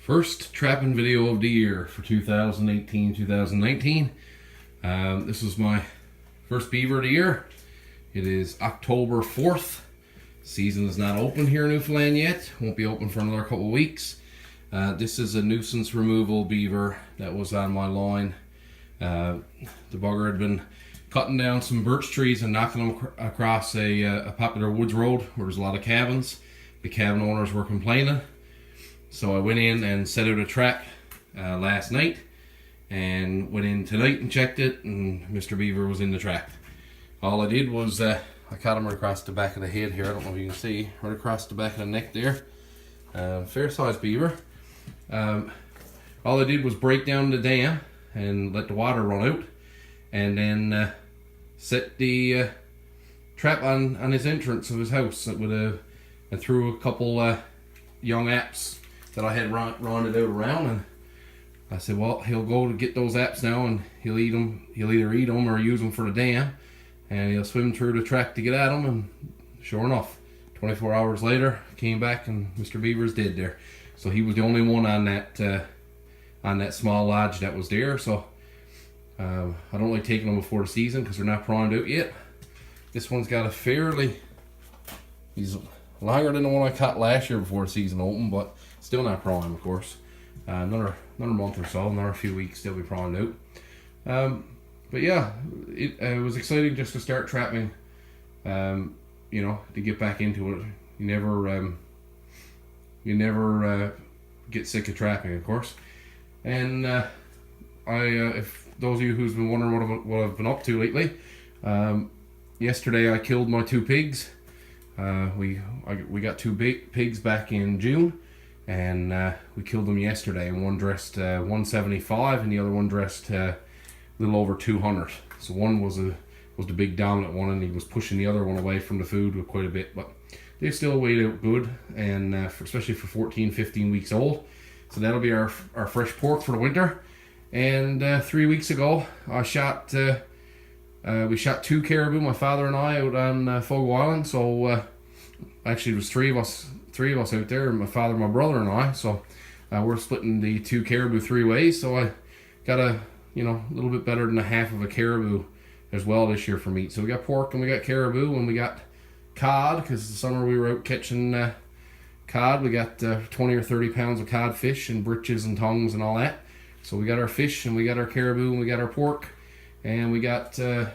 First trapping video of the year for 2018-2019. This is my first beaver of the year. It is October 4th. Season is not open here in Newfoundland yet. Won't be open for another couple of weeks. This is a nuisance removal beaver that was on my line. The bugger had been cutting down some birch trees and knocking them across a popular woods road where there's a lot of cabins. The cabin owners were complaining. So I went in and set out a trap last night, and went in tonight and checked it, and Mr. Beaver was in the trap. All I did was I caught him right across the back of the head here. I don't know if you can see, right across the back of the neck there. Fair sized beaver. All I did was break down the dam and let the water run out, and then set the trap on his entrance of his house with and threw a couple young apps that I had rounded out around, and I said, well, he'll go to get those apps now, and he'll eat them. He'll either eat them or use them for the dam, and he'll swim through the track to get at them. And sure enough, 24 hours later, came back and Mr. Beaver's dead there. So he was the only one on that small lodge that was there. So I don't like taking them before the season because they're not primed out yet. This one's got he's longer than the one I caught last year before the season opened, but still not prime, of course. Another month or so, another few weeks, they'll be primed out. But yeah, it was exciting just to start trapping. To get back into it. You never get sick of trapping, of course. And if those of you who's been wondering what I've been up to lately, yesterday I killed my 2 pigs. We got 2 big pigs back in June, and we killed them yesterday. And one dressed 175, and the other one dressed a little over 200. So one was the big dominant one, and he was pushing the other one away from the food with quite a bit. But they still weighed out good, and especially for 14-15 weeks old. So that'll be our fresh pork for the winter. And 3 weeks ago, we shot 2 caribou, my father and I, out on Fogo Island. So actually, it was three of us out there, my father, my brother, and I. So we're splitting the 2 caribou 3 ways. So I got a little bit better than a half of a caribou as well this year for meat. So we got pork and we got caribou and we got cod, because the summer we were out catching cod. We got 20 or 30 pounds of cod fish and britches and tongues and all that. So we got our fish and we got our caribou and we got our pork, and we got 2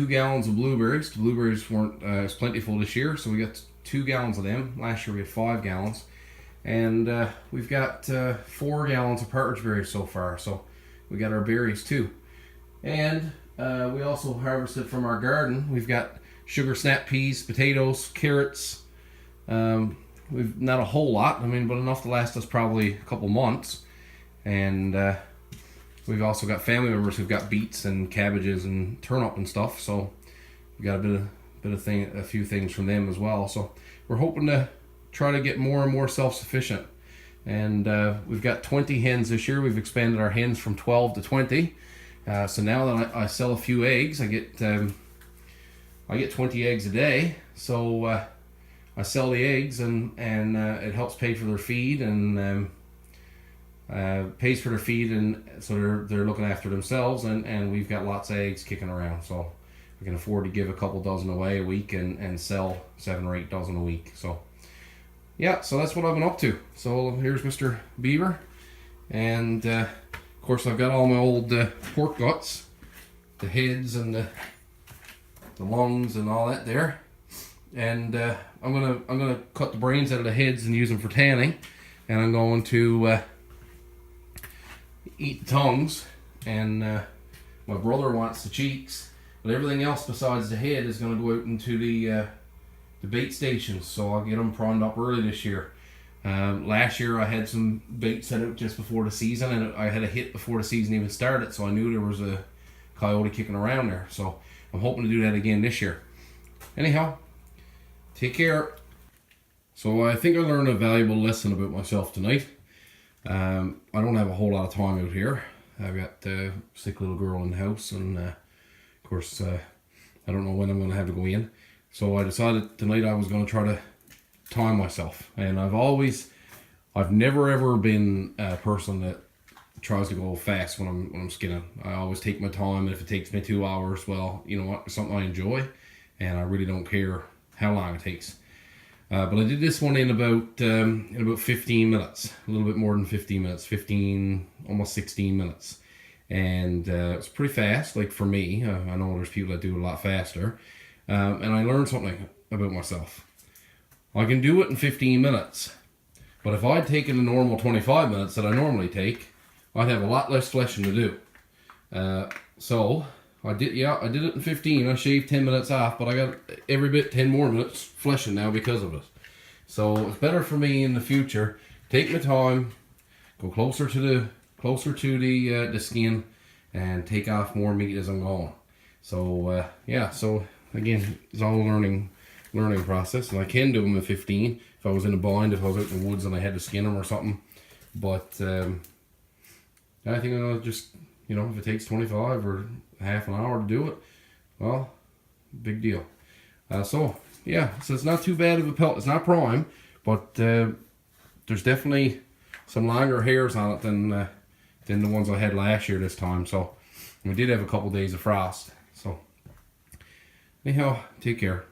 gallons of blueberries. The blueberries weren't as plentiful this year, so we got 2 gallons of them. Last year we had 5 gallons. And we've got 4 gallons of partridge berries so far, so we got our berries too. And we also harvested from our garden. We've got sugar snap peas, potatoes, carrots. We've not a whole lot, but enough to last us probably a couple months. And we've also got family members who've got beets and cabbages and turnip and stuff, so we got a few things from them as well. So we're hoping to try to get more and more self-sufficient. And we've got 20 hens this year. We've expanded our hens from 12 to 20. So now that I sell a few eggs, I get 20 eggs a day. So I sell the eggs, and it helps pay for their feed, and pays for their feed, and so they're looking after themselves, and we've got lots of eggs kicking around. So we can afford to give a couple dozen away a week and sell 7 or 8 dozen a week. So yeah, so that's what I've been up to. So here's Mr. Beaver, and of course I've got all my old pork guts, the heads and the lungs and all that there, and I'm gonna cut the brains out of the heads and use them for tanning, and I'm going to eat the tongues, and my brother wants the cheeks, but everything else besides the head is going to go out into the bait stations, so I'll get them primed up early this year. Last year I had some bait set out just before the season, and I had a hit before the season even started, so I knew there was a coyote kicking around there. So I'm hoping to do that again this year. Anyhow, take care. So I think I learned a valuable lesson about myself tonight. I don't have a whole lot of time out here. I've got a sick little girl in the house, and of course I don't know when I'm going to have to go in. So I decided tonight I was going to try to time myself, and I've always I've never ever been a person that tries to go fast when I'm skinning. I always take my time, and if it takes me 2 hours, well, you know what, it's something I enjoy, and I really don't care how long it takes. But I did this one in about 15 minutes, a little bit more than 15 minutes, 15, almost 16 minutes. And it's pretty fast, like for me. I know there's people that do it a lot faster. And I learned something about myself. I can do it in 15 minutes. But if I'd taken the normal 25 minutes that I normally take, I'd have a lot less fleshing to do. So I did it in 15. I shaved 10 minutes off, but I got every bit 10 more minutes fleshing now because of it. So it's better for me in the future. Take my time, go closer to the skin, and take off more meat as I'm going. So so again, it's all a learning process, and I can do them in 15 if I was in a bind, if I was out in the woods and I had to skin them or something. But I think I'll just, if it takes 25 or half an hour to do it, well, big deal. So it's not too bad of a pelt. It's not prime, but there's definitely some longer hairs on it than the ones I had last year this time. So we did have a couple days of frost. So anyhow, take care.